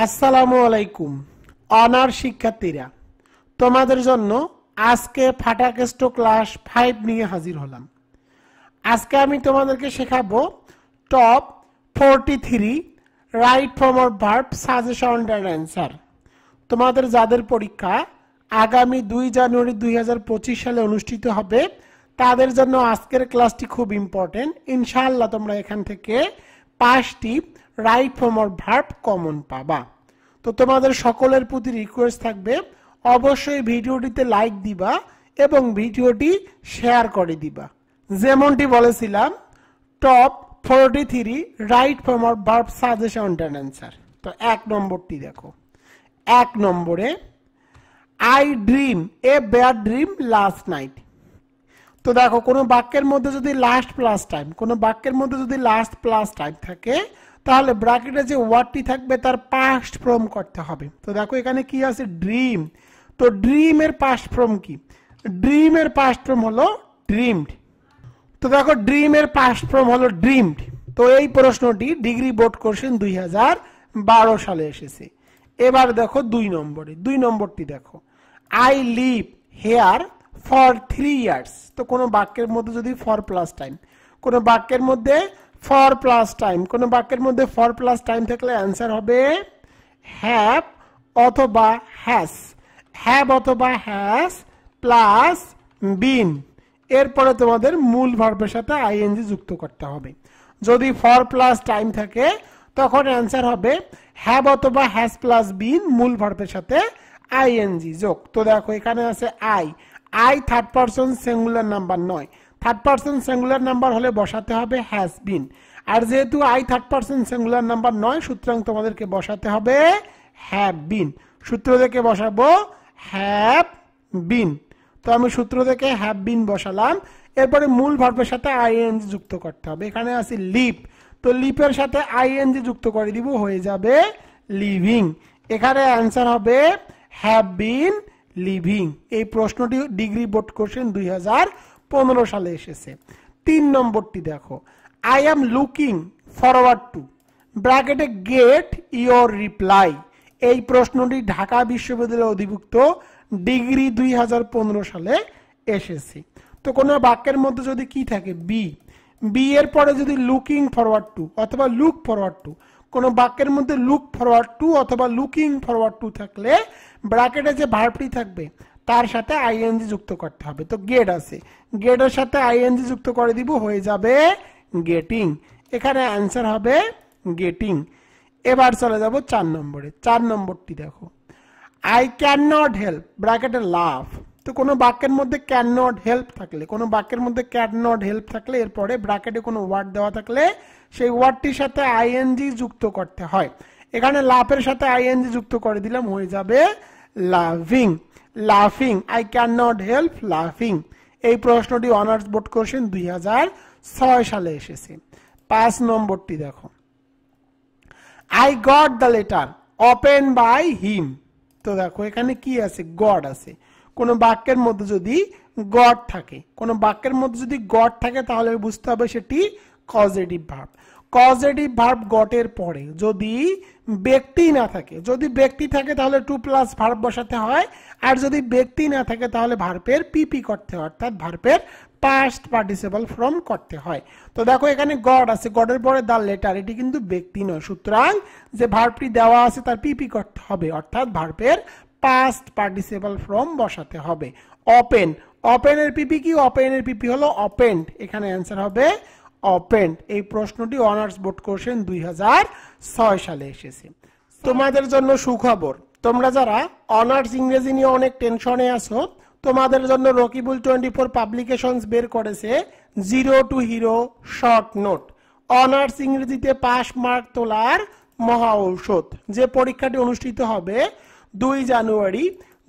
আসসালামু আলাইকুম অনার শিক্ষার্থীরা, তোমাদের জন্য আজকে ফাটাকেস্টো ক্লাস 5 নিয়ে হাজির হলাম। আজকে আমি তোমাদেরকে শেখাবো top 43 right form of verb suggestion and answer. তোমাদের যাদের পরীক্ষা আগামী 2 জানুয়ারি 2025 সালে অনুষ্ঠিত হবে তাদের জন্য আজকের ক্লাসটি খুব ইম্পর্টেন্ট। ইনশাআল্লাহ তোমরা এখান থেকে 5টি right form of verb common পাবা। তো তোমাদের সকলের প্রতি রিকোয়েস্ট থাকবে অবশ্যই ভিডিওটিতে লাইক দিবা এবং ভিডিওটি শেয়ার করে দিবা। যেমনটি বলেছিলাম top 43 right form of verb suggestion and answer. তো 1 নম্বরটি দেখো। 1 নম্বরে I dream a bad dream last night. তো দেখো কোনো বাক্যের মধ্যে যদি লাস্ট প্লাস টাইম থাকে তাহলে ব্র্যাকেটে যে ওয়ার্ডটি থাকবে তার পাস্ট ফর্ম করতে হবে। তো দেখো এখানে কি আছে ড্রিম। তো ড্রিমের পাস্ট ফর্ম কি? ড্রিমের পাস্ট ফর্ম হলো ড্রিমড। তো দেখো ড্রিমের পাস্ট ফর্ম হলো ড্রিমড। তো এই প্রশ্নটি ডিগ্রি বোর্ড কোশ্চেন 2012 সালে এসেছে। এবার দেখো 2 নম্বরটি দেখো I live here for 3 years. তো কোনো বাক্যের মধ্যে যদি ফর প্লাস টাইম, কোনো বাক্যের মধ্যে ফর প্লাস টাইম থাকলে অ্যান্সার হবে হ্যাভ অথবা হ্যাজ প্লাস বিন। এরপরে তোমাদের মূল ভার্বের সাথে আইএনজি যুক্ত করতে হবে। যদি ফর প্লাস টাইম থাকে তখন অ্যান্সার হবে হ্যাভ অথবা হ্যাজ প্লাস বিন মূল ভার্বের সাথে আইএনজি যোগ। তো দেখো এখানে আছে I third person singular number নয়। থার্ড পারসন সিঙ্গুলার নাম্বার হলে বসাতে হবে হ্যাজ বিন। আর যেহেতু I third person singular number নয় সুতরাং তোমাদেরকে বসাতে হবে হ্যাভ বিন। সূত্র থেকে বসাবো হ্যাভ বিন। তো আমি সূত্র থেকে হ্যাভ বিন বসালাম। এরপরে মূল ভার্বের সাথে আইএনজি যুক্ত করতে হবে। এখানে আছে লিভ। তো লিপের সাথে আইএনজি যুক্ত করে দিব, হয়ে যাবে লিভিং। এখানে অ্যান্সার হবে হ্যাভ বিন লিভিং। এই প্রশ্নটি ডিগ্রি বোর্ড কোশ্চেন 2015 সালে এসেছে। 3 নম্বরটি দেখো I am looking forward to ব্র্যাকেটে গেট ইয়োর রিপ্লাই। এই প্রশ্নটি ঢাকা বিশ্ববিদ্যালয়ের অধিভুক্ত ডিগ্রি 2015 সালে এসেছে। তো কোনো বাক্যের মধ্যে যদি কি থাকে বি এর পরে যদি লুকিং ফরওয়ার্ড টু অথবা লুক ফরওয়ার্ড টু, কোনো বাক্যের মধ্যে লুক ফরওয়ার্ড টু অথবা লুকিং ফরওয়ার্ড টু থাকলে ব্র্যাকেটে যে ভার্বটি থাকবে তার সাথে আইএনজি যুক্ত করতে হবে। তো গেট আছে, গেটের সাথে আইএনজি যুক্ত করে দিব, হয়ে যাবে গেটিং। এখানে অ্যান্সার হবে গেটিং। এবার চলে যাব 4 নম্বরে। 4 নম্বরটি দেখো আই ক্যান নট হেল্প ব্র্যাকেটে লাভ। তো কোনো বাক্যের মধ্যে ক্যান নট হেল্প থাকলে এরপরে ব্র্যাকেটে কোনো ওয়ার্ড দেওয়া থাকলে সেই ওয়ার্ডটির সাথে আইএনজি যুক্ত করতে হয়। এখানে লাভের সাথে আইএনজি যুক্ত করে দিলাম, হয়ে যাবে লাফিং। আই ক্যান নট হেল্প লাফিং। এই প্রশ্নটি অনার্স বোর্ড কোশ্চেন 2006 সালে এসেছে। 5 নম্বরটি দেখো I got the letter open by him. তো দেখো এখানে কি আছে? গড আছে। কোনো বাক্যের মধ্যে যদি গড থাকে তাহলে বুঝতে হবে সেটি কজেটিভ ভার্ব। কজেটিভ ভার্ব গটের পরে যদি ব্যক্তি না থাকে, যদি ব্যক্তি থাকে তাহলে টু প্লাস ভার্ব বসাতে হয়। আর যদি ব্যক্তি না থাকে তাহলে ভার্বের পিপি করতে হয়, অর্থাৎ ভার্বের পাস্ট পার্টিসিপল ফর্ম করতে হয়। তো দেখো এখানে গড আছে, গডের পরে দ্য লেটার, এটি কিন্তু ব্যক্তি নয়। সুতরাং যে ভার্বটি দেওয়া আছে তার পিপি করতে হবে, অর্থাৎ ভার্বের পাস্ট পার্টিসিপল ফর্ম বসাতে হবে। ওপেনের পিপি কি? ওপেনের পিপি হলো ওপেন্ড। এখানে অ্যান্সার হবে ওপেন্ড। এই প্রশ্নটি অনার্স বোর্ড কোশ্চেন 2006 সালে এসেছে। তোমাদের জন্য সুখবর, তোমরা যারা অনার্স ইংরেজি নিয়ে অনেক টেনশনে আছো তোমাদের জন্য রকিবুল 24 পাবলিকেশনস বের করেছে 0 to hero short note, honours ইংরেজিতে পাস মার্ক তোলার মহা ঔষধ। যে পরীক্ষাটি অনুষ্ঠিত হবে 2 জানুয়ারি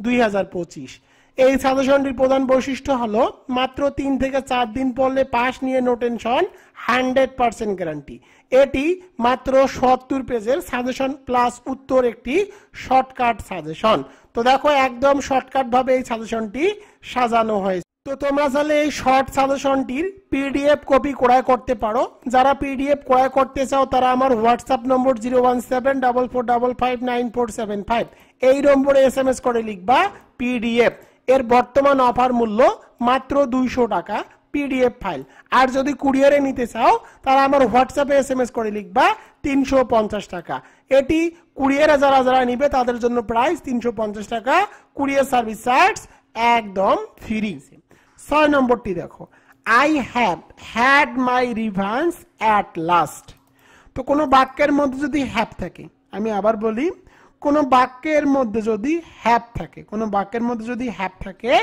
2025। এই সাজেশনটির প্রধান বৈশিষ্ট্য হলো মাত্র 3 থেকে 4 দিন পড়লে পাস নিয়ে নো টেনশন, 100% গ্যারান্টি। এটি মাত্র 70 পেজের সাজেশন প্লাস উত্তর একটি শর্টকাট সাজেশন। তো দেখো একদম শর্টকাট ভাবে এই সাজেশনটি সাজানো হয়েছে। তো তোমরা চাইলে এই শর্ট সাজেশনটির পিডিএফ কপি ক্রয় করতে পারো। যারা পিডিএফ ক্রয় করতে চাও তারা আমার হোয়াটসঅ্যাপ নম্বর 01744559475 এই নম্বরে এসএমএস করে লিখবা পিডিএফ। এর বর্তমান অফার মূল্য মাত্র 200 টাকা পিডিএফ ফাইল। আর যদি কুরিয়ারে নিতে চাও তারা আমার হোয়াটসঅ্যাপে এসএমএস করে লিখবা 350 টাকা। এটি কুরিয়ারে যারা যারা নিবে তাদের জন্য প্রাইস 350 টাকা, কুরিয়ার সার্ভিস চার্জ একদম ফ্রি। 6 নম্বরটি দেখো, I have had my revenge at last. তো কোনো বাক্যের মধ্যে যদি হ্যাভ থাকে, আমি আবার বলি, কোনো বাক্যের মধ্যে যদি হ্যাভ থাকে, কোনো বাক্যের মধ্যে যদি হ্যাভ থাকে,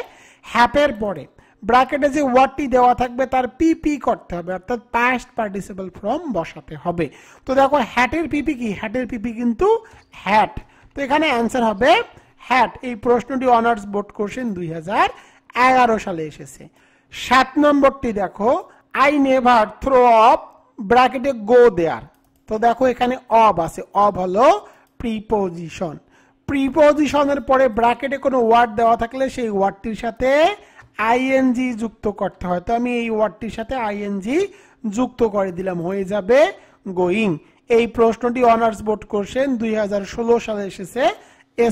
হ্যাপের পরে ব্র্যাকেটে যে ওয়ার্ডটি দেওয়া থাকবে তার পিপি করতে হবে, অর্থাৎ পাস্ট পার্টিসিপল ফর্ম বসাতে হবে। তো দেখো হ্যাটের পিপি কি? হ্যাটের পিপি কিন্তু হ্যাট। তো এখানে অ্যান্সার হবে হ্যাট। এই প্রশ্নটি অনার্স বোর্ড কোশ্চেন 2011 সালে এসেছে। 7 নম্বরটি দেখো, আই নেভার থ্রো অফ ব্র্যাকেটে গো দেয়ার। তো দেখো এখানে অব আছে, অব হলো প্রিপোজিশন। প্রিপোজিশনের পরে ব্র্যাকেটে কোনো ওয়ার্ড দেওয়া থাকলে সেই ওয়ার্ডটির সাথে আইএনজি যুক্ত করতে হয়। তো আমি এই ওয়ার্ডটির সাথে আইএনজি যুক্ত করে দিলাম, হয়ে যাবে গোয়িং। এই প্রশ্নটি অনার্স বোর্ড কোশ্চেন 2016 সালে এসেছে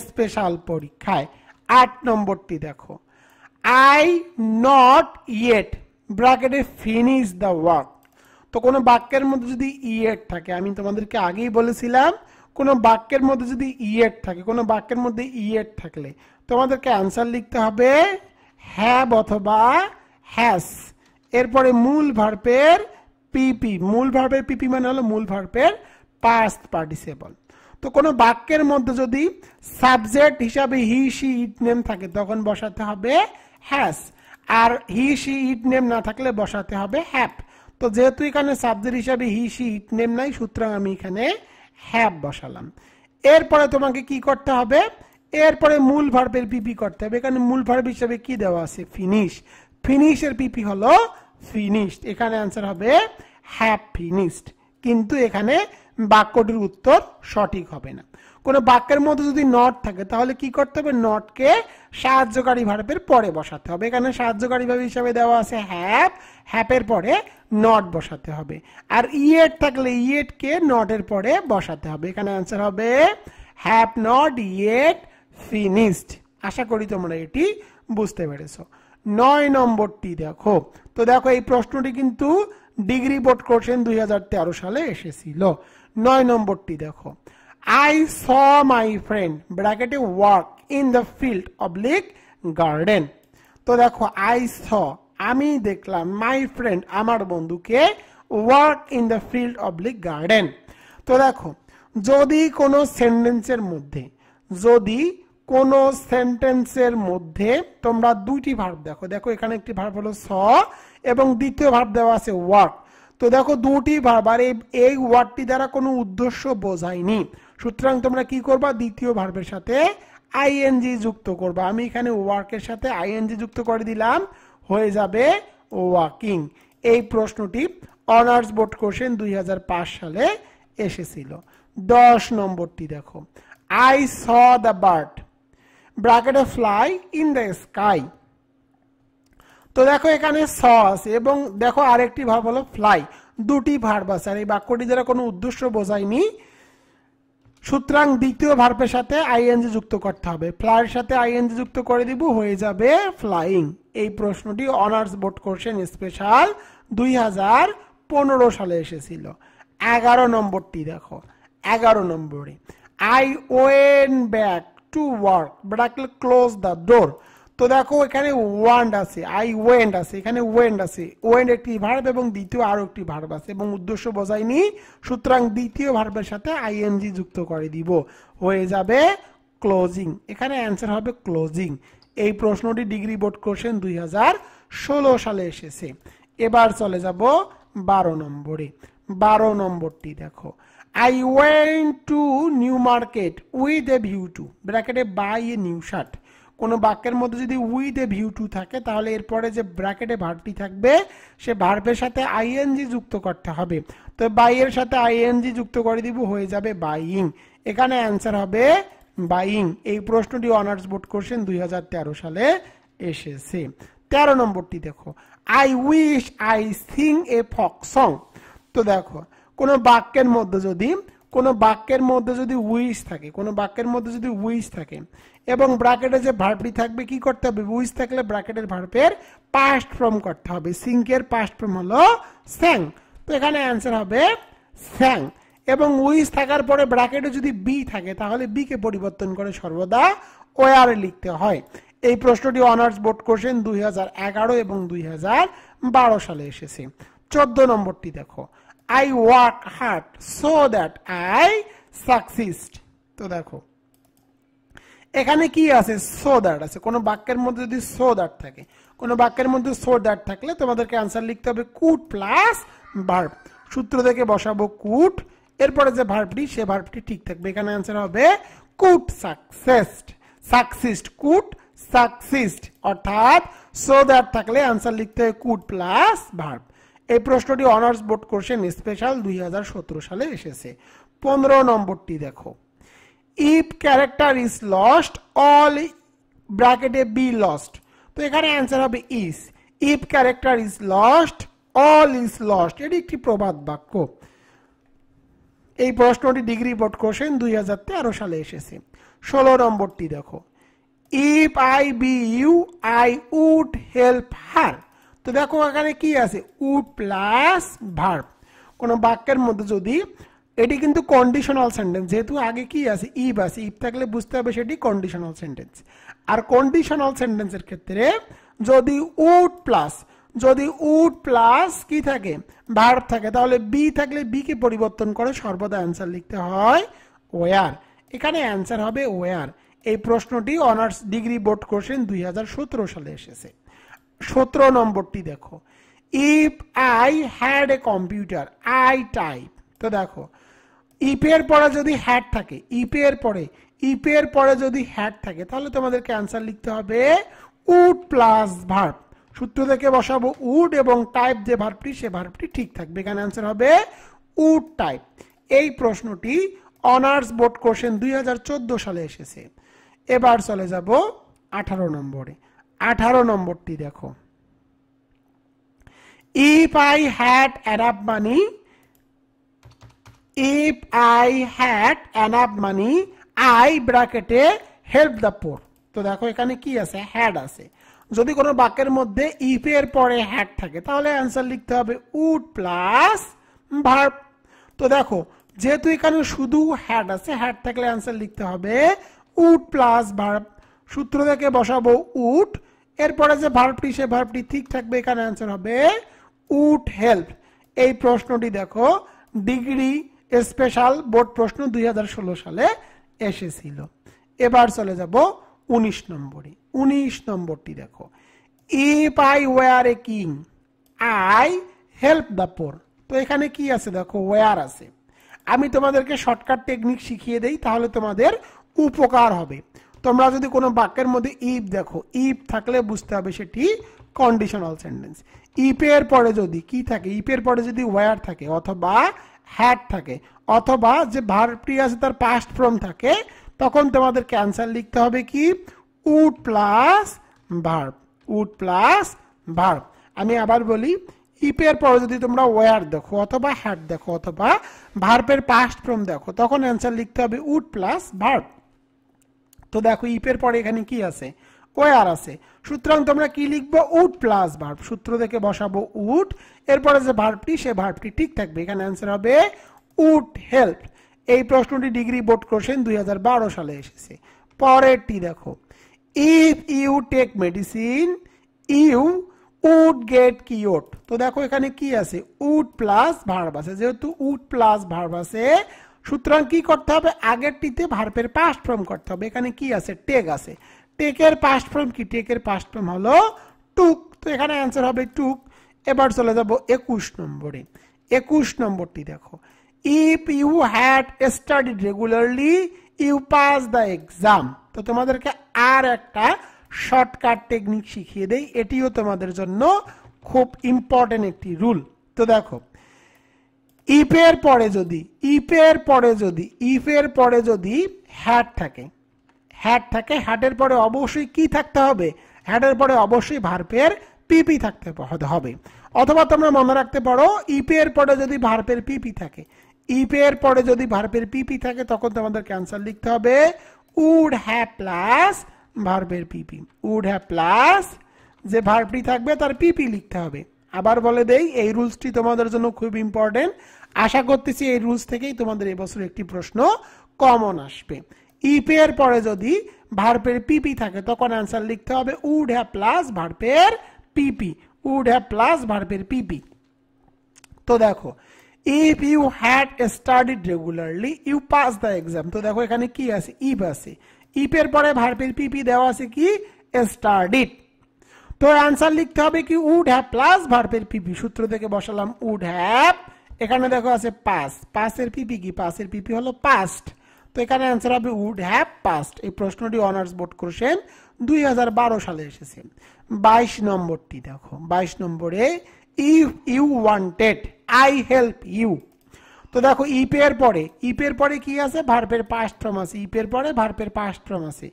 স্পেশাল পরীক্ষায়। 8 নম্বরটি দেখো, আই নট ইয়েট ব্র্যাকেটে ফিনিশ দ্য ওয়ার্ক। তো কোনো বাক্যের মধ্যে যদি ইয়েট থাকে, আমি তোমাদেরকে আগেই বলেছিলাম কোনো বাক্যের মধ্যে যদি ইয়েট থাকে, কোনো বাক্যের মধ্যে ইয়েট থাকলে তোমাদেরকে অ্যান্সার লিখতে হবে হ্যাভ অথবা হ্যাস। এরপরে মূল ভার্বের পিপি, মূল ভার্বের পিপি মানে হলো মূল ভার্বের পাস্ট পার্টিসিপল। তো কোনো বাক্যের মধ্যে যদি সাবজেক্ট হিসাবে হি শি ইট নেম থাকে তখন বসাতে হবে হ্যাস, আর হি শি ইট নেম না থাকলে বসাতে হবে হ্যাভ। তো যেহেতু এখানে সাবজেক্ট হিসাবে হি শি ইট নেম নাই, সুতরাং আমি এখানে হ্যাভ বসালাম। এরপরে তোমাকে কি করতে হবে? এরপরে মূল ভার্বের পিপি করতে হবে। এখানে মূল ভার্ব হিসাবে কি দেওয়া আছে? ফিনিশ। ফিনিশের পিপি হলো ফিনিশড। এখানে অ্যান্সার হবে হ্যাভ ফিনিশড। কিন্তু এখানে বাক্যটির উত্তর সঠিক হবে না। কোনো বাক্যের মধ্যে যদি নট থাকে তাহলে কি করতে হবে? নটকে সাহায্যকারী ভার্বের পরে বসাতে হবে। এখানে সাহায্যকারী ভার্ব হিসাবে দেওয়া আছে হ্যাভ, হ্যাপের পরে নট বসাতে হবে। আর ইয়েট থাকলে ইয়েটকে নটের পরে বসাতে হবে। এখানে অ্যান্সার হবে হ্যাভ নট ইয়েট ফিনিশড। আশা করি তোমরা এটি বুঝতে পেরেছো। 9 নম্বরটি দেখো, তো দেখো এই প্রশ্নটি কিন্তু ডিগ্রি বোর্ড কোশ্চেন 2013 সালে এসেছিল। 9 নম্বরটি দেখো, I saw my friend ব্র্যাকেটে work in the field oblique garden. তো দেখো I saw আমি দেখলাম, মাই ফ্রেন্ড আমার বন্ধুকে, work in the field oblique garden. তো দেখো যদি কোনো সেন্টেন্সের মধ্যে, যদি কোনো সেন্টেন্সের মধ্যে তোমরা দুইটি ভার্ব দেখো, দেখো এখানে একটি ভার্ব হলো স এবং দ্বিতীয় ভার্ব দেওয়া আছে ওয়ার্ক। তো দেখো দুটি ভার্ব, আর এই ওয়ার্ডটি দ্বারা কোনো উদ্দেশ্য বোঝায়নি, সুতরাং তোমরা কি করবা? দ্বিতীয় ভার্বের সাথে আইএনজি যুক্ত করবা। আমি এখানে ওয়ার্কের সাথে আইএনজি যুক্ত করে দিলাম, হয়ে যাবে ওয়াকিং। এই প্রশ্নটি অনার্স বোর্ড কোশ্চেন 2005 সালে এসেছিল। 10 নম্বরটি দেখো, I saw the bird ব্র্যাকেটে ফ্লাই ইন দ্য স্কাই। তো দেখো এখানে স আছে এবং দেখো আরেকটি ভার্ব হলো ফ্লাই। দুটি ভার্ব আছে, আর এই বাক্যটি দ্বারা কোনো উদ্দেশ্য বোঝায়নি, সুতরাং দ্বিতীয় ভার্বের সাথে আইএনজি যুক্ত করতে হবে। ফ্লাইয়ের সাথে আইএনজি যুক্ত করে দিব, হয়ে যাবে ফ্লাইং। এই প্রশ্নটি অনার্স বোর্ড কোশ্চেন স্পেশাল 2015 সালে এসেছিল। 11 নম্বরটি দেখো, 11 নম্বরে I went back to work bracket close the door. তো দেখো এখানে ওয়ান্ট আছে, আই ওয়েন্ট আছে, এখানে ওয়েন্ট আছে। ওয়েন্ট একটি ভার্ব এবং দ্বিতীয় আরো একটি ভার্ব আছে এবং উদ্দেশ্য বোঝায়নি, সুতরাং দ্বিতীয় ভার্বের সাথে আইএনজি যুক্ত করে দিব, হয়ে যাবে ক্লোজিং। এখানে অ্যান্সার হবে ক্লোজিং। এই প্রশ্নটি ডিগ্রি বোর্ড কোশ্চেন 2016 সালে এসেছে। এবার চলে যাব 12 নম্বরে। 12 নম্বরটি দেখো, I went to New Market with a view to ব্র্যাকেটে buy a new shirt। কোনো বাক্যের মধ্যে যদি উইথ এ ভিউ টু থাকে তাহলে এরপরে যে ব্র্যাকেটে ভার্বটি থাকবে সে ভার্বের সাথে আইএনজি যুক্ত করতে হবে। তো বাই এর সাথে আইএনজি যুক্ত করে দিব, হয়ে যাবে বাইং। এখানে অ্যান্সার হবে বাইং। এই প্রশ্নটি অনার্স বোর্ড কোশ্চেন 2013 সালে এসেছে। 13 নম্বরটি দেখো, I wish I sing a folk song. তো দেখো কোনো বাক্যের মধ্যে যদি উইশ থাকে, কোনো বাক্যের মধ্যে যদি উইশ থাকে এবং ব্র্যাকেটে যে ভার্বটি থাকবে কি করতে হবে, উইশ থাকলে ব্র্যাকেটের ভার্বের পাস্ট ফর্ম করতে হবে। সিঙ্কের পাস্ট ফর্ম হলো স্যাং, তো এখানে অ্যান্সার হবে স্যাং। এবং উইশ থাকার পরে ব্র্যাকেটে যদি বি থাকে তাহলে বি কে পরিবর্তন করে সর্বদা ওয়ার লিখতে হয়। এই প্রশ্নটি অনার্স বোর্ড কোশ্চেন 2011 এবং 2012 সালে এসেছে। 14 নম্বরটি দেখো, I work hard so that I succeed. তো দেখো এখানে কি আছে, সো দ্যাট আছে। কোনো বাক্যের মধ্যে যদি সো দ্যাট থাকে, কোনো বাক্যের মধ্যে সো দ্যাট থাকলে তোমাদেরকে অ্যান্সার লিখতে হবে কুড প্লাস ভার্ব। সূত্র থেকে বসাবো কুড, এরপরে যে ভার্বটি সে ভার্বটি ঠিক থাকবে। এখানে অ্যান্সার হবে কুড সাকসেসড, সাকসিস্ট কুড সাকসিস্ট, অর্থাৎ সো দ্যাট থাকলে অ্যান্সার লিখতে হবে কুড প্লাস ভার্ব। এই প্রশ্নটি অনার্স বোর্ড কোশ্চেন স্পেশাল 2017 সালে এসেছে। 15 নম্বরটি দেখো, if character is lost all ব্র্যাকেটে বি লস্ট। তো এখানে অ্যান্সার হবে is. If character is lost all is lost, এটি একটি প্রবাদ বাক্য। এই প্রশ্নটি ডিগ্রি বোর্ড কোশ্চেন 2013 সালে এসেছে। 16 নম্বরটি দেখো, if I be you I would help her. তো দেখো এখানে কি আছে, উড প্লাস ভার্ব। কোন বাক্যের মধ্যে যদি, এটি কিন্তু কন্ডিশনাল সেন্টেন্স, যেহেতু আগে কি আছে ইফ আছে, ইফ থাকলে বুঝতে হবে সেটি কন্ডিশনাল সেন্টেন্স। আর কন্ডিশনাল সেন্টেন্সের ক্ষেত্রে যদি উড প্লাস কি থাকে, ভার্ব থাকে, তাহলে বি থাকলে বি কে পরিবর্তন করে সর্বদা অ্যান্সার লিখতে হয় ওয়ার। এখানে অ্যান্সার হবে ওয়ার। এই প্রশ্নটি অনার্স ডিগ্রি বোর্ড কোশ্চেন 2017 সালে এসেছে। 17 নম্বরটি দেখো, if I had a computer I type. তো দেখো ইফের পরে যদি হ্যাড থাকে, ইফের পরে যদি হ্যাড থাকে তাহলে তোমাদেরকে অ্যান্সার লিখতে হবে উড প্লাস ভার্ব। সূত্র থেকে বসাবো উড এবং টাইপ যে ভার্বটি সে ভার্বটি ঠিক থাকবে। এখানে অ্যান্সার হবে উড টাইপ। এই প্রশ্নটি অনার্স বোর্ড কোশ্চেন 2014 সালে এসেছে। এবার চলে যাব 18 নম্বরে। 18 নম্বরটি দেখো, if I had enough money I ব্র্যাকেটে হেল্প দ্য পোর। তো দেখো এখানে কি আছে, হ্যাড আছে। যদি কোনো বাক্যের মধ্যে ইফ এর পরে হ্যাড থাকে তাহলে অ্যান্সার লিখতে হবে উড প্লাস ভার্ব। তো দেখো যেহেতু এখানে শুধু হ্যাড আছে, হ্যাড থাকলে অ্যান্সার লিখতে হবে উড প্লাস ভার্ব। সূত্র থেকে বসাবো উড, এরপরে যে ভার্বটি সে ভার্বটি ঠিক থাকবে। এখানে অ্যান্সার হবে উড হেল্প। এই প্রশ্নটি দেখো ডিগ্রি স্পেশাল বোর্ড প্রশ্ন 2016 সালে এসেছিল। এবার চলে যাব 19 নম্বরে। 19 নম্বরটি দেখো, if I were a king I help the poor. তো এখানে কি আছে দেখো, ওয়ার আছে। আমি তোমাদেরকে শর্টকাট টেকনিক শিখিয়ে দেই, তাহলে তোমাদের উপকার হবে। তোমরা যদি কোনো বাক্যের মধ্যে ইফ দেখো, ইফ থাকলে বুঝতে হবে সেটি কন্ডিশনাল সেন্টেন্স। ইফের পরে যদি কি থাকে, ইফের পরে যদি ওয়ার থাকে অথবা হ্যাড থাকে অথবা যে ভার্বটি আছে তার পাস্ট ফর্ম থাকে, তখন তোমাদেরকে অ্যান্সার লিখতে হবে কি would plus verb, would plus verb. আমি আবার বলি, ইফের পরে যদি তোমরা ওয়ার দেখো অথবা হ্যাড দেখো অথবা ভার্বের পাস্ট ফর্ম দেখো, তখন অ্যান্সার লিখতে হবে উড প্লাস ভার্ব। তো দেখো ইফের পরে এখানে কি আছে, ওয়ার আছে, সুতরাং তোমরা কি লিখবো উড প্লাস ভার্ব। সূত্র থেকে বসাবো উড, এরপরে যে ভার্বটি সে ভার্বটি ঠিক থাকবে। এখানে অ্যান্সার হবে উড হেল্প। এই প্রশ্নটি ডিগ্রি বোর্ড কোশ্চেন 2012 সালে এসেছে। পরেরটি দেখো, if you take medicine you would get cure. তো দেখো এখানে কি আছে, উড প্লাস ভার্ব আছে। যেহেতু উড প্লাস ভার্ব আছে, সুতরাং কি করতে হবে, আগেরটিতে ভার্বের পাস্ট ফর্ম করতে হবে। এখানে কি আছে, টেক আছে। টেকের পাস্ট ফর্ম কি, টেকের পাস্ট ফর্ম হলো টুক। তো এখানে অ্যান্সার হবে টুক। এবার চলে যাব 21 নম্বরে। 21 নম্বরটি দেখো, if you had studied regularly you pass the exam. তো তোমাদেরকে আর একটা শর্টকাট টেকনিক শিখিয়ে দেই, এটিও তোমাদের জন্য খুব ইম্পর্টেন্ট একটি রুল। তো দেখো ইফের পরে যদি হ্যাড থাকে, হ্যাডের পরে অবশ্যই কি থাকতে হবে, হ্যাডের পরে অবশ্যই ভার্বের পিপি থাকতে হবে। অথবা তোমরা মনে রাখতে পারো ইপ এর পরে যদি ভার্বের পিপি থাকে, ইপ এর পরে যদি ভার্বের পিপি থাকে তখন তোমাদেরকে অ্যান্সার লিখতে হবে উড হ্যাভ প্লাস ভার্বের পিপি। উড হ্যাভ প্লাস যে ভার্বটি থাকবে তার পিপি লিখতে হবে। আবার বলে দেই, এই রুলসটি তোমাদের জন্য খুব ইম্পর্টেন্ট। আশা করতেছি এই রুলস থেকেই তোমাদের এবছর একটি প্রশ্ন কমন আসবে। ইপ এর পরে যদি ভার্বের পিপি থাকে তখন অ্যান্সার লিখতে হবে উড হ্যাভ প্লাস ভার্বের পিপি। উড হ্যাভ প্লাস ভার্বের পিপি। তো দেখো, if you had studied regularly you pass the exam। তো দেখো এখানে কি আছে, if আছে, if এর পরে ভার্বের পিপি দেওয়া আছে কি studied। তো অ্যান্সার লিখতে হবে কি উড হ্যাভ প্লাস ভার্বের পিপি। সূত্র থেকে বসালাম উড হ্যাভ, এখানে দেখো আছে পাস, পাসের পিপি কি, পাসের পিপি হলো পাস্ট। তো এখানে অ্যান্সার হবে উড হ্যাভ পাস্ট। এই প্রশ্নটি অনার্স বোর্ড কোশ্চেন 2012 সালে এসেছে। 22 নম্বরটি দেখো, 22 নম্বরে if you wanted I help you. তো দেখো ইপ এর পরে কি আছে, ভার্বের পাস্ট ফর্ম আছে। ইপ এর পরে ভার্বের পাস্ট ফর্ম আছে।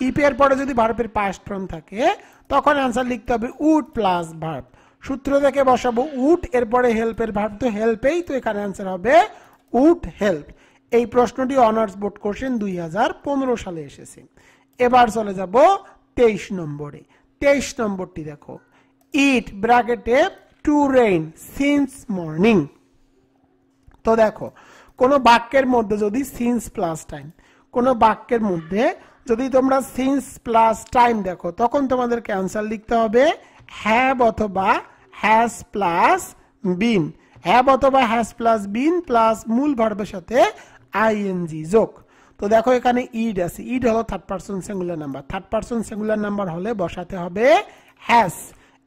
ইপ এর পরে যদি ভার্বের পাস্ট ফর্ম থাকে তখন অ্যান্সার লিখতে হবে উড প্লাস ভার্ব। সূত্র থেকে বসাবো উড, এরপরে হেল্পের ভার্ব তো হেল্পেই, তো এখানে অ্যান্সার হবে উড হেল্প। এই প্রশ্নটি অনার্স বোর্ড কোশ্চেন 2015 সালে এসেছে। এবার চলে যাব 23 নম্বরে। 23 নম্বরটি দেখো, ইট ব্র্যাকেটে টু রেইন সিন্স মর্নিং। তো দেখো কোন বাক্যের মধ্যে যদি সিন্স প্লাস টাইম, কোন বাক্যের মধ্যে যদি তোমরা সিন্স প্লাস টাইম দেখো তখন তোমাদেরকে অ্যান্সার লিখতে হবে হ্যাভ অথবা হ্যাজ প্লাস বিন। হ্যাভ অথবা হ্যাজ প্লাস বিন প্লাস মূল ভার্বের সাথে আইএনজি যোগ। তো দেখো এখানে ইড আছে, ইড হলো third person singular number. Third person singular number হলে বসাতে হবে হ্যাজ,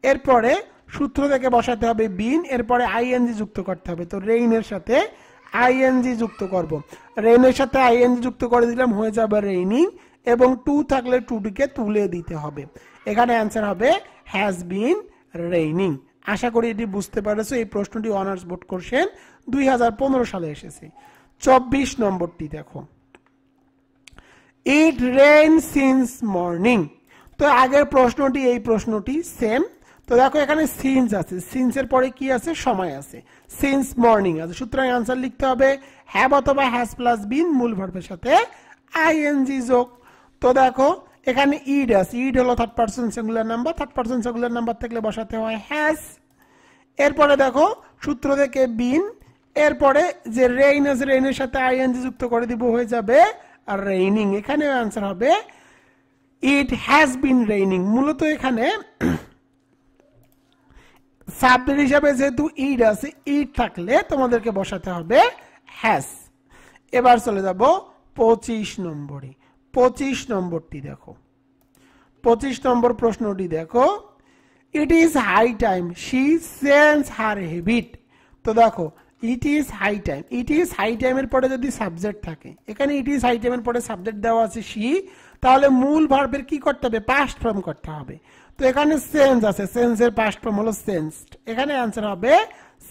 এরপরে সূত্র থেকে বসাতে হবে বিন, এরপরে আইএনজি যুক্ত করতে হবে। তো রেইনের সাথে আইএনজি যুক্ত করব, রেইনের সাথে আইএনজি যুক্ত করে দিলাম, হয়ে যাবে রেইনিং, এবং টু থাকলে টুটিকে তুলে দিতে হবে। এখানে অ্যান্সার হবে হ্যাজ বিন রেইনিং। আশা করি এটি বুঝতে পারছো। এই প্রশ্নটি অনার্স বোর্ড কোশ্চেন 2015 সালে এসেছে। 24 নম্বরটি দেখো, ইট রেইন সিন্স মর্নিং। তো আগের প্রশ্নটি এই প্রশ্নটি সেম। তো দেখো এখানে সিন্স আছে, সিন্সের পরে কি আছে, সময় আছে, সিন্স মর্নিং আছে। সুতরাং অ্যান্সার লিখতে হবে হ্যাভ অথবা হ্যাজ প্লাস বিন মূল ভার্বের সাথে আইএনজি যোগ। তো দেখো এখানে ইড আছে, ইড হলো third person singular number. Third person singular number থাকলে বসাতে হয় হ্যাজ। এরপরে দেখো সূত্র থেকে বিন, এরপরে যে রেইন আছে রেইনের সাথে আইএনজি যুক্ত করে দিব, হয়ে যাবে রেইনিং। এখানে অ্যান্সার হবে ইট হ্যাজ বিন রেইনিং। মূলত এখানে সাবজেক্ট হিসাবে যেহেতু ইড আছে, ইড থাকলে তোমাদেরকে বসাতে হবে হ্যাজ। এবার চলে যাব 25 নম্বরে। 25 নম্বরটি দেখো, 25 নম্বর প্রশ্নটি দেখো, it is high time she change her habit. তো দেখো it is high time, it is high টাইমের পরে যদি সাবজেক্ট থাকে, এখানে ইট ইজ হাই টাইমের পরে সাবজেক্ট দেওয়া আছে শি, তাহলে মূল ভার্বের কি করতে হবে, পাস্ট ফর্ম করতে হবে। তো এখানে চেঞ্জ আছে, চেঞ্জের পাস্ট ফর্ম হলো চেঞ্জড। এখানে অ্যান্সার হবে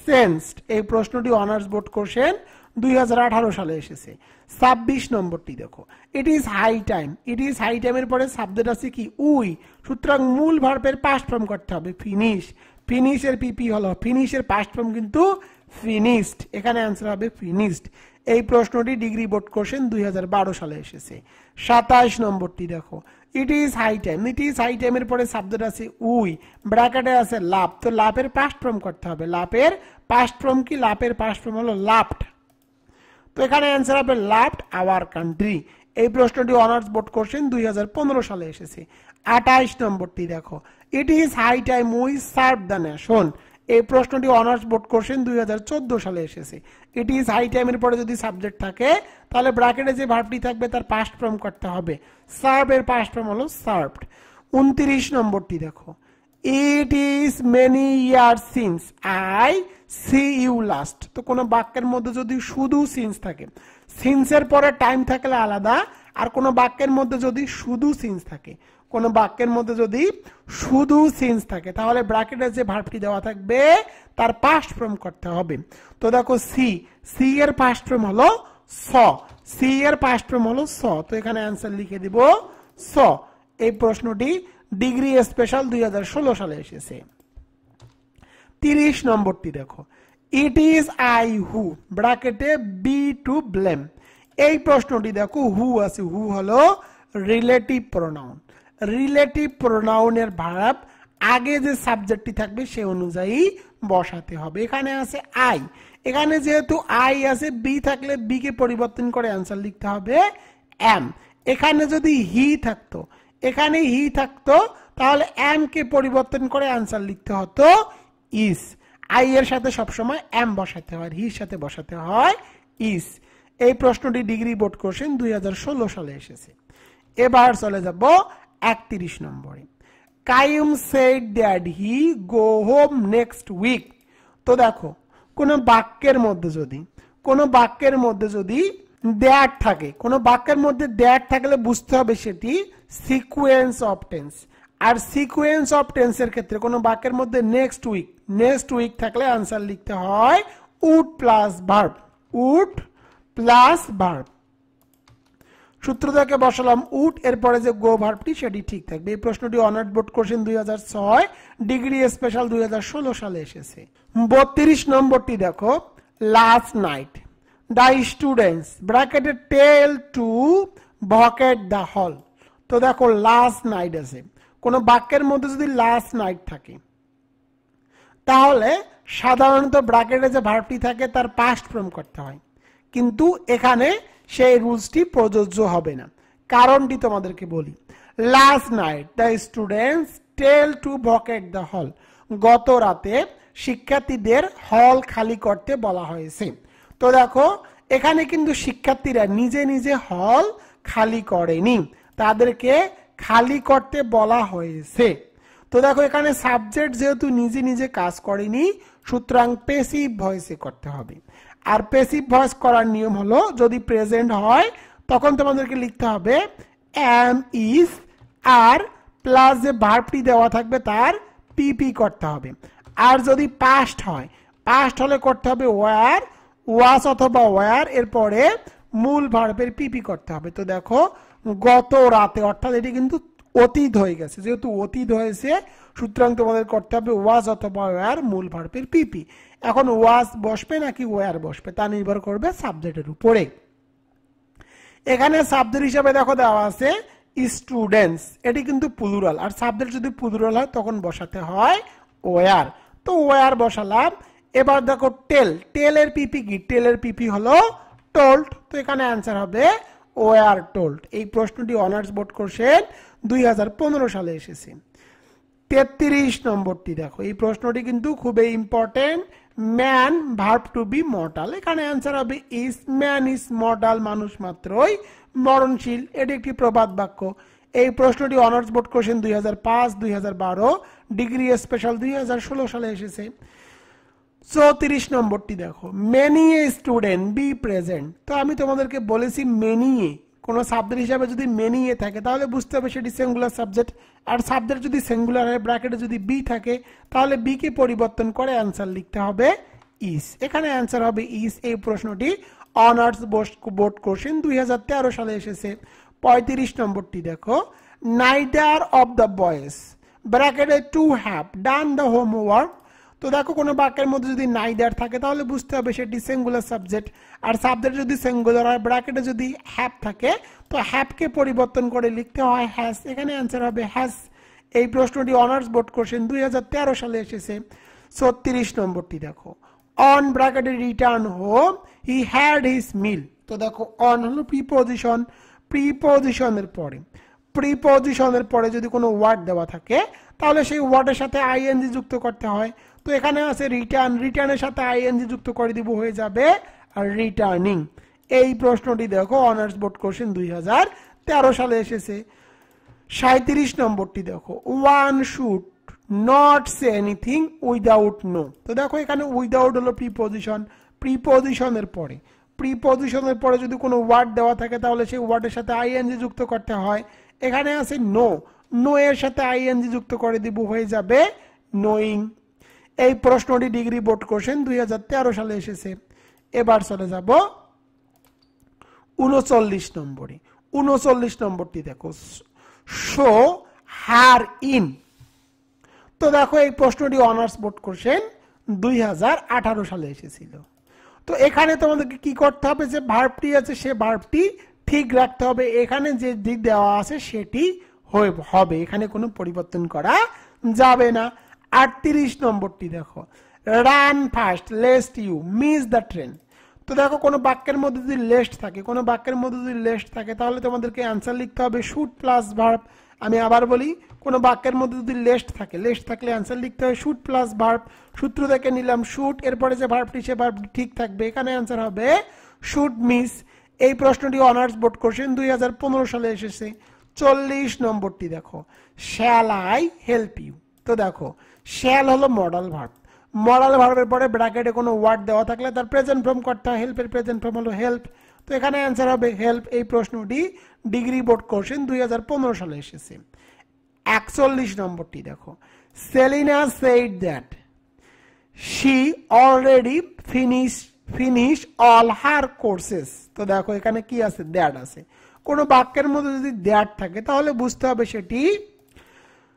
চেঞ্জড। এই প্রশ্নটি অনার্স বোর্ড কোশ্চেন 2018 সালে এসেছে। 26 নম্বরটি দেখো, it is high time. It is high টাইমের পরে সাবজেক্ট আছে কি উই, সুতরাং মূল ভার্বের পাস্ট ফর্ম করতে হবে ফিনিশ। ফিনিশের পিপি হলো, ফিনিশের পাস্ট ফর্ম কিন্তু ফিনিশড। এখানে অ্যান্সার হবে ফিনিশড। এই প্রশ্নটি ডিগ্রি বোর্ড কোশ্চেন 2012 সালে এসেছে। 27 নম্বরটি দেখো, it is high time. It is high টাইমের পরে সাবজেক্ট আছে উই, ব্র্যাকেটে আছে লাভ। তো লাভের পাস্ট ফর্ম করতে হবে। লাভের পাস্ট ফর্ম কি, লাভের পাস্ট ফর্ম হলো লাভড। তো এখানে অ্যান্সার হবে লাভড আওয়ার কান্ট্রি। এই প্রশ্নটি অনার্স বোর্ড কোশ্চেন 2015 সালে এসেছে। 28 নম্বরটি দেখো, it is high time we serve the nation. এই প্রশ্নটি অনার্স বোর্ড কোশ্চেন 2014 সালে এসেছে। ইট ইজ হাই টাইমের পরে যদি সাবজেক্ট থাকে তাহলে ব্র্যাকেটে যে ভার্বটি থাকবে তার পাস্ট ফর্ম করতে হবে। সার্ভ এর পাস্ট ফর্ম হলো সার্ভড। 29 নম্বরটি দেখো, it is many years since I see you last. তো কোনো বাক্যের মধ্যে যদি শুধু সিন্স থাকে, সিন্সের পরে টাইম থাকলে আলাদা, আর কোনো বাক্যের মধ্যে যদি শুধু সিন্স থাকে, কোনো বাক্যের মধ্যে যদি শুধু সিন্স থাকে তাহলে ব্র্যাকেটে যে ভার্বটি দেওয়া থাকবে তার পাস্ট ফর্ম করতে হবে। তো দেখো সি, সি এর পাস্ট ফর্ম হলো স, সি এর পাস্ট ফর্ম হলো স। তো এখানে অ্যান্সার লিখে দিব স। এই প্রশ্নটি ডিগ্রি স্পেশাল 2016 সালে এসেছে। 30 নম্বরটি দেখো, ইট ইজ আই হু ব্র্যাকেটে বি টু ব্লেম। এই প্রশ্নটি দেখো হু আছে, হু হলো রিলেটিভ প্রোনাউন। রিলেটিভ প্রোনাউনের ভার্ব আগে যে সাবজেক্টটি থাকবে সে অনুযায়ী বসাতে হবে। এখানে আছে আই, এখানে যেহেতু আই আছে বি থাকলে বি কে পরিবর্তন করে অ্যান্সার লিখতে হবে এম। এখানে যদি হি থাকতো, এখানে হি থাকতো তাহলে এম কে পরিবর্তন করে অ্যান্সার লিখতে হতো ইস। আই এর সাথে সবসময় এম বসাতে হয়, হির সাথে বসাতে হয় ইস। এই প্রশ্নটি ডিগ্রি বোর্ড কোশ্চেন 2016 সালে এসেছে। এবার চলে যাব 31 নম্বরে। কাইম said that he go home next week. তো দেখো কোন বাক্যের মধ্যে যদি দ্যাট থাকে, কোন বাক্যের মধ্যে দ্যাট থাকলে বুঝতে হবে সেটি সিকোয়েন্স অফ টেন্স। আর সিকোয়েন্স অফ টেন্সের ক্ষেত্রে কোন বাক্যের মধ্যে নেক্সট উইক থাকলে আনসার লিখতে হয় would plus verb, would plus verb. সূত্র থেকে বসালাম উড, এরপরে যে গো ভার্বটি সেটি ঠিক থাকবে। এই প্রশ্নটি honours board question 2006, degree special 2016 সালে এসেছে। 32 নম্বরটি দেখো, লাস্ট নাইট দ্য স্টুডেন্টস ব্র্যাকেটে টেল টু বকেট দ্য হল। তো দেখো লাস্ট নাইট আছে, কোন বাক্যের মধ্যে যদি লাস্ট নাইট থাকে তাহলে সাধারণত ব্র্যাকেটে যে ভার্বটি থাকে তার পাস্ট ফর্ম করতে হয়, কিন্তু এখানে সেই রুলসটি প্রযোজ্য হবে না। কারণটি তোমাদেরকে বলি। Last night the students tell to bucket the hall. গত রাতে শিক্ষার্থীদের হল খালি করতে বলা হয়েছে। তো দেখো এখানে কিন্তু শিক্ষার্থীরা নিজে নিজে হল খালি করেনি, তাদেরকে খালি করতে বলা হয়েছে। তো দেখো এখানে সাবজেক্ট যেহেতু নিজে নিজে কাজ করেনি, সুতরাং প্যাসিভ ভয়েসে করতে হবে। আর প্যাসিভ ভয়েস করার নিয়ম হলো যদি প্রেজেন্ট হয় তখন তোমাদেরকে লিখতে হবে এম ইজ, আর প্লাস যে ভার্বটি দেওয়া থাকবে তার পিপি করতে হবে। আর যদি পাস্ট হয়, পাস্ট হলে করতে হবে ওয়ার, ওয়াস অথবা ওয়ার, এরপরে মূল ভার্বের পিপি করতে হবে। তো দেখো গত রাতে, অর্থাৎ এটি কিন্তু অতীত হয়ে গেছে, যেহেতু অতীত হয়েছে সুতরাং তোমাদের করতে হবে ওয়াজ অথবা ওয়ার মূল ভার্বের পিপি। এখন ওয়াজ বসবে নাকি ওয়ার বসবে তা নির্ভর করবে সাবজেক্টের উপরে। এখানে সাবজেক্ট হিসেবে দেখো দেওয়া আছে স্টুডেন্টস, এটি কিন্তু প্লুরাল, আর সাবজেক্ট যদি প্লুরাল হয় তখন বসাতে হয় ওয়ার। তো ওয়ার বসালাম। এবার দেখো টেল, টেলের পিপি কি? টেলের পিপি হলো টোল্ড। তো এখানে অ্যান্সার হবে ওয়ার টোল্ড। এই প্রশ্নটি অনার্স বোর্ড কোশ্চেন 2015 সালে এসেছে। 33 নম্বরটি দেখো, এই প্রশ্নটি কিন্তু খুবই important. Man verb to be mortal. এখানে অ্যান্সার হবে ইজ। ম্যান ইজ মর্টাল, মানুষ মাত্রই মরণশীল। এটি একটি প্রবাদ বাক্য। এই প্রশ্নটি honours board question 2005, 2012, degree special 2016 সালে এসেছে। 34 নম্বরটি দেখো, many a student be present. তো আমি তোমাদেরকে বলেছি মেনি এ, কোন সাবজেক্ট হিসাবে যদি মেনি এ থাকে তাহলে বুঝতে হবে সেটি সিঙ্গুলার সাবজেক্ট। আর সাবজেক্ট যদি সিঙ্গুলার হয়, ব্র্যাকেটে যদি বি থাকে তাহলে বি কে পরিবর্তন করে অ্যান্সার লিখতে হবে ইস। এখানে অ্যান্সার হবে ইস। এই প্রশ্নটি অনার্স বোর্ড কোশ্চেন 2013 সালে এসেছে। 35 নম্বরটি দেখো, নাইদার অফ দ্য বয়েজ ব্র্যাকেটে to have done the homework. তো দেখো কোনো বাক্যের মধ্যে যদি নাইদার থাকে তাহলে বুঝতে হবে সেটি সিঙ্গুলার সাবজেক্ট। আর সাবজেক্ট যদি সিঙ্গুলার হয়, ব্র্যাকেটে যদি হ্যাভ থাকে তো হ্যাভকে পরিবর্তন করে লিখতে হয় হ্যাজ। এখানে অ্যান্সার হবে হ্যাজ। এই প্রশ্নটি অনার্স বোর্ড কোশ্চেন 2013 সালে এসেছে। 36 নম্বরটি দেখো, অন ব্র্যাকেটে return home he had his meal. তো দেখো অন হলো প্রিপোজিশন, প্রিপোজিশনের পরে যদি কোনো ওয়ার্ড দেওয়া থাকে তাহলে সেই ওয়ার্ডের সাথে আইএনজি যুক্ত করতে হয়। তো এখানে আছে রিটার্ন, রিটার্নের সাথে আইএনজি যুক্ত করে দিব, হয়ে যাবে রিটার্নিং। এই প্রশ্নটি দেখো অনার্স বোর্ড কোশ্চেন 2013 সালে এসেছে। 37 নম্বরটি দেখো, one should not say anything without know. তো দেখো এখানে উইদাউট হলো প্রিপোজিশন, প্রিপোজিশনের পরে যদি কোনো ওয়ার্ড দেওয়া থাকে তাহলে সেই ওয়ার্ডের সাথে আইএনজি যুক্ত করতে হয়। এখানে আছে নো, নো এর সাথে আইএনজি যুক্ত করে দিব, হয়ে যাবে নোয়িং। এই প্রশ্নটি ডিগ্রি বোর্ড কোশ্চেন 2013 সালে এসেছে। এবার চলে যাব 39 নম্বরে। 39 নম্বরটি দেখো, শো হার ইন। তো দেখো এই প্রশ্নটি অনার্স বোর্ড কোশ্চেন 2018 সালে এসেছিল। তো এখানে তোমাদেরকে কি করতে হবে, যে ভার্বটি আছে সে ভার্বটি ঠিক রাখতে হবে, এখানে যে দিক দেওয়া আছে সেটি হবে, এখানে কোনো পরিবর্তন করা যাবে না। 38 নম্বরটি দেখো, run fast lest you miss the train. তো দেখো কোনো বাক্যের মধ্যে যদি লেস্ট থাকে, কোনো বাক্যের মধ্যে যদি লেস্ট থাকে তাহলে তোমাদেরকে অ্যান্সার লিখতে হবে শুড প্লাস ভার্ব। আমি আবার বলি, কোনো বাক্যের মধ্যে যদি লেস্ট থাকে, লেস্ট থাকলে অ্যান্সার লিখতে হবে শুড প্লাস ভার্ব। সূত্র থেকে নিলাম শুড, এরপরে যে ভার্বটি সে ভার্বটি ঠিক থাকবে, এখানে অ্যান্সার হবে শুড মিস। এই প্রশ্নটি অনার্স বোর্ড কোশ্চেন 2015 সালে এসেছে। 40 নম্বরটি দেখো, শ্যাল আই হেল্প ইউ। তো দেখো শ্যাল হলো মডাল ভার্ব, মডাল ভার্বের পরে ব্র্যাকেটে কোনো ওয়ার্ড দেওয়া থাকলে তার প্রেজেন্ট ফর্ম করতে হয়, হেল্পের প্রেজেন্ট ফর্ম হলো হেল্প। তো এখানে অ্যান্সার হবে হেল্প। এই প্রশ্নটি ডিগ্রি বোর্ড কোশ্চেন 2015 সালে এসেছে। 41 নম্বরটি দেখো, Selina said that she already finish all her courses. তো দেখো এখানে কি আছে, দ্যাট আছে। কোনো বাক্যের মধ্যে যদি দ্যাট থাকে তাহলে বুঝতে হবে সেটি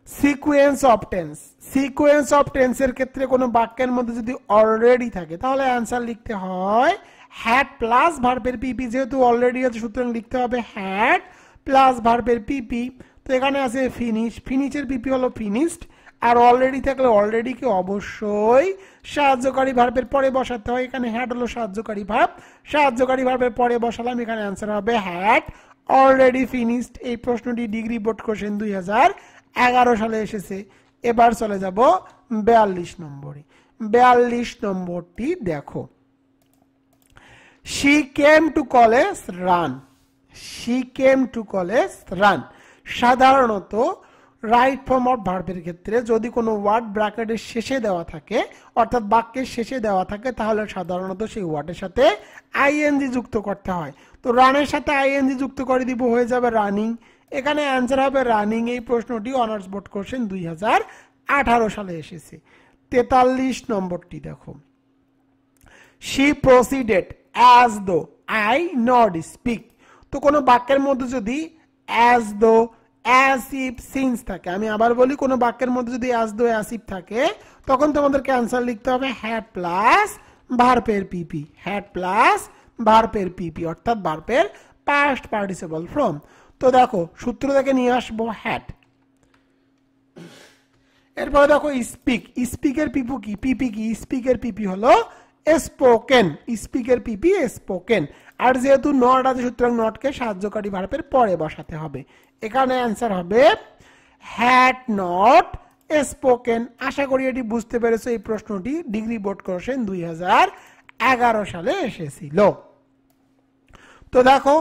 sequence of tense. Sequence of টেন্সের ক্ষেত্রে কোনো বাক্যের মধ্যে যদি অলরেডি থাকে তাহলে অ্যান্সার লিখতে হয় হ্যাড প্লাস ভার্বের পিপি, যেহেতু অলরেডি আছে সুতরাং লিখতে হবে হ্যাড প্লাস ভার্বের পিপি। তো এখানে আছে ফিনিশ, ফিনিশের পিপি হলো ফিনিশড, আর অলরেডি থাকলে অলরেডিকে অবশ্যই সাহায্যকারী ভার্বের পরে বসাতে হয়। এখানে হ্যাড হলো সাহায্যকারী ভার্ব, সাহায্যকারী ভার্বের পরে বসালাম, এখানে অ্যান্সার হবে হ্যাড অলরেডি ফিনিশড। এই প্রশ্নটি ডিগ্রি বোর্ড কোশ্চেন 2011 সালে এসেছে। এবার চলে যাব 42 নম্বরে। 42 নম্বরটি দেখো, she came to college run, she came to college run। সাধারণত রাইট ফর্ম অফ ভার্বের ক্ষেত্রে যদি কোনো ওয়ার্ড ব্র্যাকেটের শেষে দেওয়া থাকে, অর্থাৎ বাক্যের শেষে দেওয়া থাকে, তাহলে সাধারণত সেই ওয়ার্ডের সাথে আইএনজি যুক্ত করতে হয়। তো রানের সাথে আইএনজি যুক্ত করে দিব, হয়ে যাবে রানিং। এখানে অ্যান্সার হবে রানিং। এই প্রশ্নটি অনার্স বোর্ড কোশ্চেন 2018 সালে এসেছে। 43 নম্বরটি দেখো, she proceeded as though I not speak। তো কোনো বাক্যের মধ্যে যদি as though, as if, since থাকে, আমি আবার বলি, কোনো বাক্যের মধ্যে যদি as though, as if থাকে তখন তোমাদেরকে অ্যান্সার লিখতে হবে had প্লাস ভার্বের পিপি, had প্লাস ভার্বের পিপি, অর্থাৎ ভার্বের পাস্ট পার্টিসিপল ফর্ম। তো দেখো সূত্র থেকে নিয়ে আসবো হ্যাড। এরপরে দেখো স্পিক, স্পিকের পিপি কি, পিপি কি, স্পিকের পিপি হলো স্পোকেন, স্পিকের পিপি স্পোকেন। আর যেহেতু নট আছে সুতরাং নটকে সাহায্যকারী ভার্বের পরে বসাতে হবে। এখানে অ্যান্সার হবে হ্যাড নট স্পোকেন। আশা করি এটি বুঝতে পেরেছো। এই প্রশ্নটি ডিগ্রি বোর্ড কোশ্চেন 2011 সালে এসেছিল। তো দেখো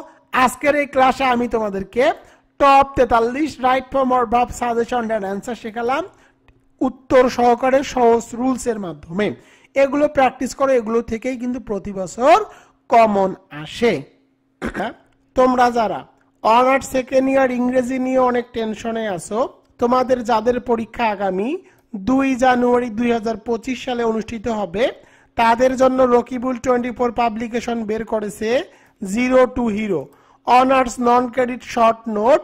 আজকের এই ক্লাসে আমি তোমাদেরকে top 43 right form or verb suggestion and answer শেখালাম উত্তর সহকারে সহজ রুলস এর মাধ্যমে। এগুলো প্র্যাকটিস করো, এগুলো থেকেই কিন্তু প্রতি বছর কমন আসে। তোমরা যারা অনার্স সেকেন্ড ইয়ার ইংরেজি নিয়ে অনেক টেনশনে আছো, তোমাদের যাদের পরীক্ষা আগামী 2 জানুয়ারি 2025 সালে অনুষ্ঠিত হবে, তাদের জন্য রকিবুল 24 পাবলিকেশন বের করেছে 0 to Hero honours non credit short note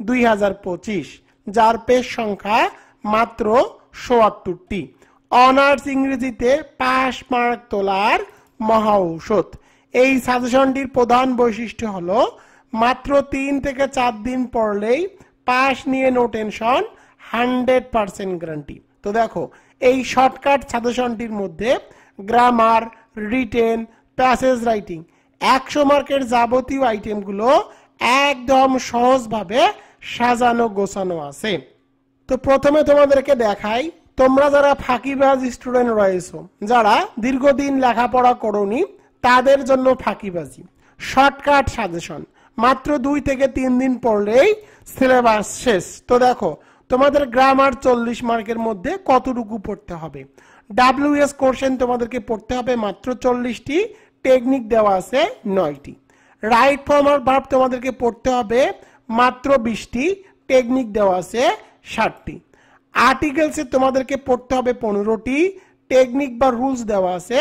2025, যার পেজ সংখ্যা মাত্র ৭৪টি। অনার্স ইংরেজিতে পাস মার্ক তোলার মহা ঔষধ। এই সাজেশনটির প্রধান বৈশিষ্ট্য হলো মাত্র 3 থেকে 4 দিন পড়লেই পাস নিয়ে নো টেনশন, 100% গ্যারান্টি। তো দেখো এই শর্টকাট সাজেশনটির মধ্যে গ্রামার, রিটেন, প্যাসেজ রাইটিং 100 মার্কের যাবতীয় আইটেমগুলো একদম সহজভাবে সাজানো গোছানো আছে। তো প্রথমে তোমাদেরকে দেখাই, তোমরা যারা ফাঁকিবাজ স্টুডেন্ট রয়েছো, যারা দীর্ঘদিন লেখাপড়া করোনি, তাদের জন্য ফাঁকিবাজি শর্টকাট সাজেশন। মাত্র 2 থেকে 3 দিন পড়লেই সিলেবাস শেষ। তো দেখো তোমাদের গ্রামার 40 মার্কের মধ্যে কতটুকু পড়তে হবে। WS কোশ্চেন তোমাদেরকে পড়তে হবে মাত্র 40টি, টেকনিক দেওয়া আছে 9টি। রাইট ফর্ম অর ভার্ব তোমাদেরকে পড়তে হবে মাত্র 20টি, টেকনিক দেওয়া আছে 60টি। আর্টিকেলসে তোমাদেরকে পড়তে হবে 15টি, টেকনিক বা রুলস দেওয়া আছে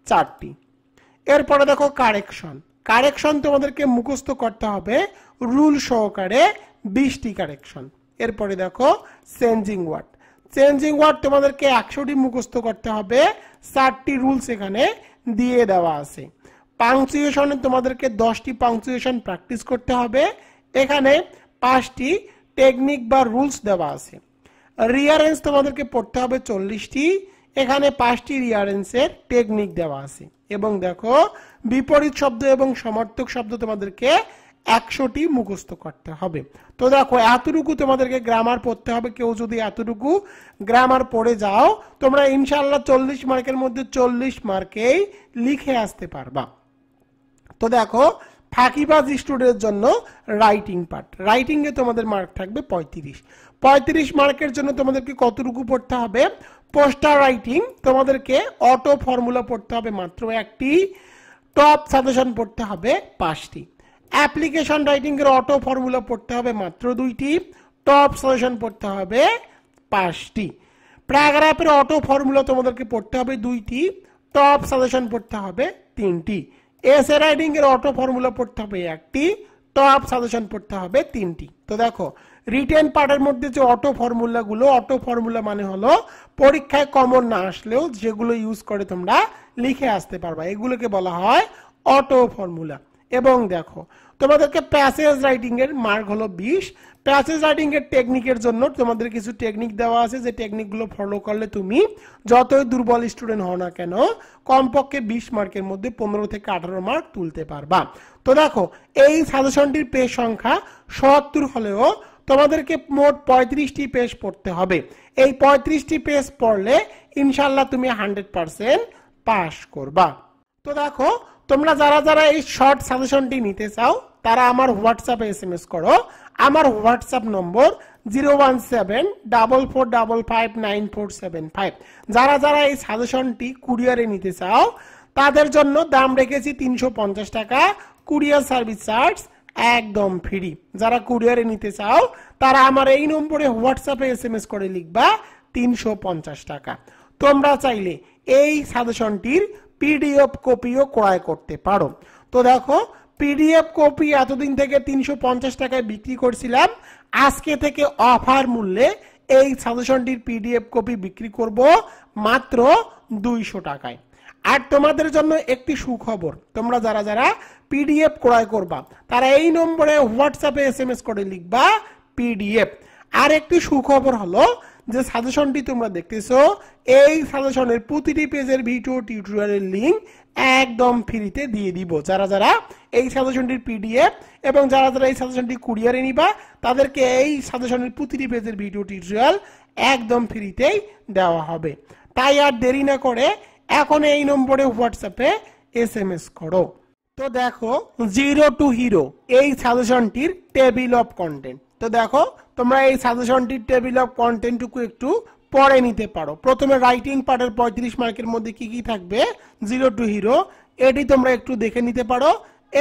4টি। এরপরে দেখো কারেকশন, কারেকশন তোমাদেরকে মুখস্থ করতে হবে রুল সহকারে 20টি কারেকশন। এরপরে দেখো চেঞ্জিং ওয়ার্ড। চেঞ্জিং ওয়ার্ড তোমাদেরকে 100টি মুখস্থ করতে হবে, 4টি রুলস এখানে দিয়ে দেওয়া আছে। পাংচুয়েশনে তোমাদেরকে 10টি পাংচুয়েশন প্র্যাকটিস করতে হবে, এখানে 5টি টেকনিক বা রুলস দেওয়া আছে। রিয়ারেঞ্জ তোমাদেরকে পড়তে হবে 40টি, এখানে 5টি রিয়ারেন্সের টেকনিক দেওয়া আছে। এবং দেখো বিপরীত শব্দ এবং সমার্থক শব্দ তোমাদেরকে 100টি মুখস্থ করতে হবে। তো দেখো এতটুকু তোমাদেরকে গ্রামার পড়তে হবে। কেউ যদি এতটুকু গ্রামার পড়ে যাও তোমরা ইনশাআল্লাহ 40 মার্কের মধ্যে 40 মার্কেই লিখে আসতে পারবা। তো দেখো ফাঁকিবাজ স্টুডেন্টের জন্য রাইটিং পার্ট, রাইটিং এ তোমাদের মার্ক থাকবে 35 মার্কের জন্য তোমাদেরকে কতটুকু পড়তে হবে? পোস্টার রাইটিং তোমাদেরকে অটো ফর্মুলা পড়তে হবে মাত্র 1টি, টপ সাজেশন পড়তে হবে 5টি, অ্যাপ্লিকেশন রাইটিং এর অটো ফর্মুলা পড়তে হবে মাত্র 2টি, টপ সাজেশন পড়তে হবে 5টি, প্যারাগ্রাফের অটো ফর্মুলা তোমাদেরকে পড়তে হবে 2টি, টপ সাজেশন পড়তে হবে 3টি, এসে রাইটিং এর অটো ফর্মুলা পড়তে হবে 1টি, টপ সাজেশন পড়তে হবে 3টি। তো দেখো রিটেন পার্টের মধ্যে যে অটো ফর্মুলা মানে হলো পরীক্ষায় কমন না আসলেও যেগুলো ইউজ করে তোমরা লিখে আসতে পারবা, এগুলোকে বলা হয় অটো ফর্মুলা। এবং দেখো তোমাদেরকে প্যাসেজ রাইটিং এর মার্ক হলো 20। প্যাসেজ রাইটিং এর টেকনিকের জন্য তোমাদের কিছু টেকনিক দেওয়া আছে, যে টেকনিকগুলো ফলো করলে তুমি যতই দুর্বল স্টুডেন্ট হও না কেন কমপক্ষে 20 মার্কের মধ্যে 15 থেকে 18 মার্ক তুলতে পারবা। তো দেখো এই সাজেশনটির পেজ সংখ্যা 77 হলেও তোমাদেরকে মোট 35টি পেজ পড়তে হবে। এই 35টি পেজ পড়লে ইনশাআল্লাহ তুমি 100% পাস করবা। তো দেখো তোমরা যারা যারা এই শর্ট সাজেশনটি নিতে চাও তারা আমার হোয়াটসঅ্যাপে এসএমএস করো। আমার হোয়াটসঅ্যাপ নম্বর 01744559475। যারা যারা এই সাজেশনটি কুরিয়ারে নিতে চাও তাদের জন্য দাম রেখেছি 350 টাকা, কুরিয়ার সার্ভিস চার্জ একদম ফ্রি। যারা কুরিয়ারে নিতে চাও তারা আমার এই নম্বরে হোয়াটসঅ্যাপে এসএমএস করে লিখবা 350 টাকা। তোমরা চাইলে এই সাজেশনটির পিডিএফ কপিও ক্রয় করতে পারো। তো দেখো পিডিএফ কপি এতদিন থেকে 350 টাকায় বিক্রি করছিলাম, আজকে থেকে অফার মূল্যে এই সাজেশনটির পিডিএফ কপি বিক্রি করব মাত্র 200 টাকায়। আর তোমাদের জন্য একটি সুখবর, তোমরা যারা যারা পিডিএফ ক্রয় করবা তারা এই নম্বরে হোয়াটসঅ্যাপে এসএমএস করে লিখবা পিডিএফ। আর একটি সুখবর হলো যে সাজেশনটি তোমরা দেখতেছো এই সাজেশনের প্রতিটি পেজের ভিডিও টিউটোরিয়ালের লিংক একদম ফ্রিতে দিয়ে দিব। যারা যারা এই সাজেশনটির পিডিএফ এবং যারা যারা এই সাজেশনটি কুরিয়ারে নিবা তাদেরকে এই সাজেশনের প্রতিটি পেজের ভিডিও টিউটোরিয়াল একদম ফ্রিতেই দেওয়া হবে। তাই আর দেরি না করে এখন এই নম্বরে হোয়াটসঅ্যাপে এসএমএস করো। তো দেখো জিরো টু হিরো এই সাজেশনটির টেবিল অফ কন্টেন্ট। তো দেখো তোমরা এই সাজেশনটির টেবিল অফ কন্টেন্টটুকু একটু পড়ে নিতে পারো। প্রথমে রাইটিং পার্টের 35 মার্কের মধ্যে কি কি থাকবে জিরো টু হিরো এটি তোমরা একটু দেখে নিতে পারো।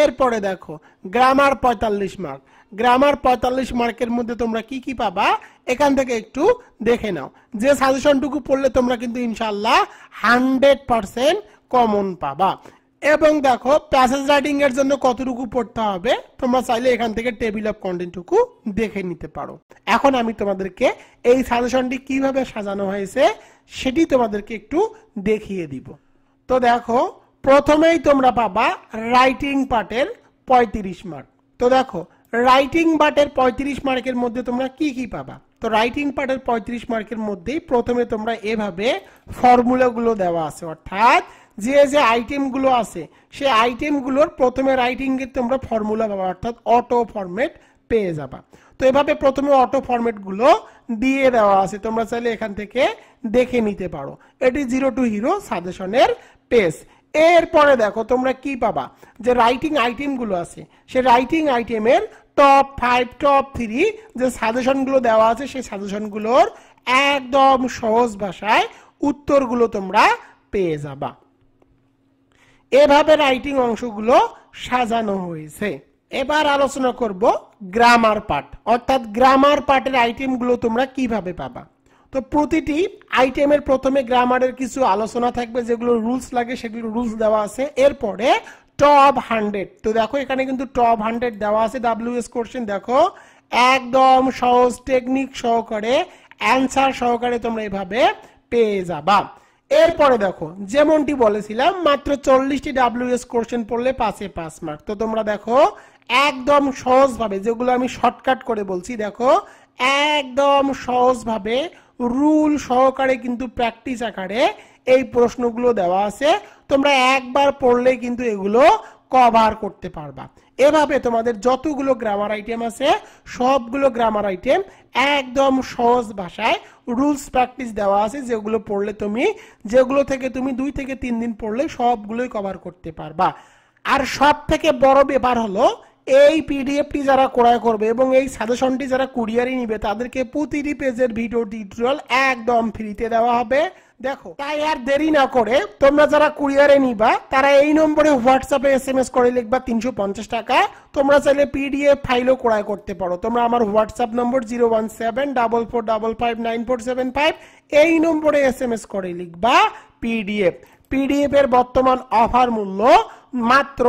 এরপরে দেখো গ্রামার 45 মার্ক, গ্রামার 45 মার্কের মধ্যে তোমরা কি কি পাবা এখান থেকে একটু দেখে নাও। যে সাজেশনটুকু পড়লে তোমরা কিন্তু ইনশাআল্লাহ 100% কমন পাবা। এবং দেখো প্যাসেজ রাইটিং এর জন্য কতটুকু পড়তে হবে তোমরা চাইলে এখান থেকে টেবিল অফ কন্টেন্টটুকু দেখে নিতে পারো। এখন আমি তোমাদেরকে এই সাজেশনটি কিভাবে সাজানো হয়েছে সেটি তোমাদেরকে একটু দেখিয়ে দিব। তো দেখো প্রথমেই তোমরা পাবা রাইটিং পার্টের 35 মার্ক। তো দেখো রাইটিং পার্টের 35 মার্কের মধ্যে তোমরা কি কি পাবা। তো রাইটিং পার্টের 35 মার্কের মধ্যেই প্রথমে তোমরা এভাবে ফর্মুলাগুলো দেওয়া আছে, অর্থাৎ যে যে আইটেমগুলো আছে সেই আইটেমগুলোর প্রথমে রাইটিং এর তোমরা ফর্মুলা পাবা, অর্থাৎ অটো ফরম্যাট পেয়ে যাবা। তো এভাবে প্রথমে অটো ফরম্যাট গুলো দিয়ে দেওয়া আছে, তোমরা চাইলে এখান থেকে দেখে নিতে পারো। এটি জিরো টু হিরো সাজেশনের পেজ। এরপরে দেখো তোমরা কি পাবা, যে রাইটিং আইটেম গুলো আছে সেই রাইটিং আইটেমের টপ 5 টপ 3 যে সাজেশন গুলো দেওয়া আছে সেই সাজেশন গুলোর একদম সহজ ভাষায় উত্তরগুলো তোমরা পেয়ে যাবা। এভাবে রাইটিং অংশগুলো সাজানো হয়েছে। এবার আলোচনা করব গ্রামার পার্ট, অর্থাৎ গ্রামার পার্টের আইটেমগুলো তোমরা কিভাবে পাবা। তো প্রতিটি আইটেমের প্রথমে গ্রামারের কিছু আলোচনা থাকবে, যেগুলো রুলস লাগে সেগুলো রুলস দেওয়া আছে। এরপরে টপ 100, তো দেখো এখানে কিন্তু টপ 100 দেওয়া আছে। WS কোশ্চেন দেখো একদম সহজ টেকনিক সহকারে অ্যান্সার সহকারে তোমরা এভাবে পেয়ে যাবা। এরপরে দেখো যেমনটি বলেছিলাম মাত্র 40টি WS কোশ্চেন পড়লে 5-এ 5 মার্ক। তো তোমরা দেখো একদম সহজভাবে, যেগুলো আমি শর্টকাট করে বলছি, দেখো একদম সহজভাবে রুল সহকারে কিন্তু প্র্যাকটিস আকারে এই প্রশ্নগুলো দেওয়া আছে। তোমরা একবার পড়লে কিন্তু এগুলো কভার করতে পারবা। এভাবে তোমাদের যতগুলো গ্রামার আইটেম আছে সবগুলো গ্রামার আইটেম একদম সহজ ভাষায় রুলস প্র্যাকটিস দেওয়া আছে, যেগুলো পড়লে যেগুলো থেকে তুমি 2 থেকে 3 দিন পড়লে সবগুলোই কভার করতে পারবা। আর সব থেকে বড় ব্যাপার হলো এই পিডিএফটি যারা ক্রয় করবে এবং এই সাজেশনটি যারা কুরিয়ারে নিবে তাদেরকে প্রতিটি পেজের ভিডিও টিউটোরিয়াল একদম ফ্রিতে দেওয়া হবে। দেখো তাই আর দেরি না করে তোমরা যারা কুরিয়ারে নিবা তারা এই নম্বরে হোয়াটসঅ্যাপে SMS করে লিখবা 350 টাকা। তোমরা চাইলে পিডিএফ ফাইলও ক্রয় করতে পারো। তোমরা আমার হোয়াটসঅ্যাপ নম্বর 01744459475 এই নম্বরে SMS করে লিখবা পিডিএফ এর বর্তমান অফার মূল্য মাত্র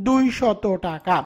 200 টাকা।